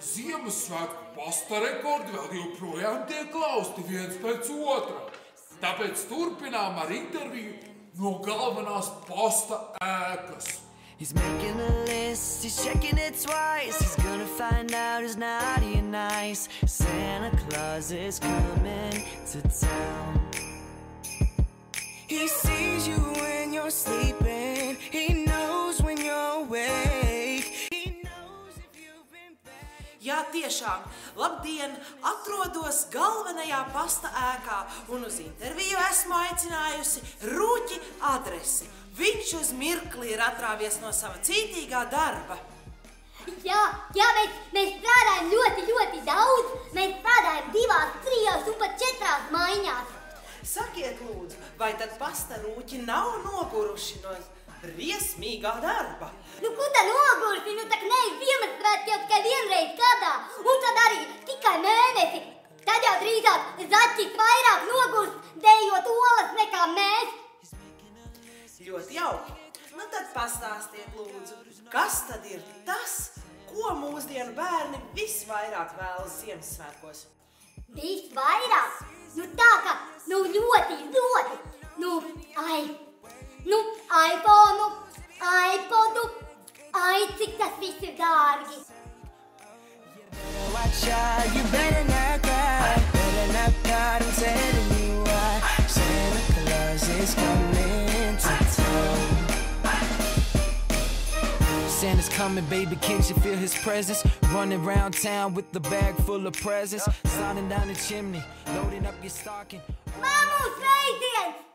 Ziemassvētku pasta rekordi vēl joprojām tiek lausti viens pēc otra. Tāpēc turpinām ar interviju no galvenās pasta ēkas. He's making a list, he's checking it twice. He's gonna find out who's naughty and nice. Santa Claus is coming to town. He sees you when you're sleeping. He knows when you're awake. He knows if you've been bad. Jā, tiešām. Labdien! Atrodos galvenajā pasta ēkā un uz interviju esmu aicinājusi Rūķi Adresi. Viņš uz mirkli ir atrāvies no sava cītīgā darba. Jā, mēs strādājam ļoti daudz. Mēs strādājam 2, 3 un pat 4 maiņās. Sakiet, lūdzu, vai tad pasta rūķi nav noguruši no briesmīgā darba? Ko tā noguruši? Tak ne, Ziemassvētki jau tikai vienreiz gadā. Un tad arī tikai mēnesi. Tad jau drīzāk zaķis vairāk nogurst, dejot olas nekā mēs. Ļoti jauki. Nu tad pastāstiet, lūdzu, kas tad ir tas, ko mūsdienu bērni visvairāk vēlas Ziemassvētkos? Visvairāk? Tā kā, ļoti. iPhone, iPodu, cik tas viss ir dārgi. Watch out, you better not cry. Better not cry, I'm telling you why. Santa Claus is coming to town. Santa's coming, baby, can't you feel his presence? Running around town with the bag full of presents. Sliding down the chimney, loading up your stocking. Mammu, sveiciens!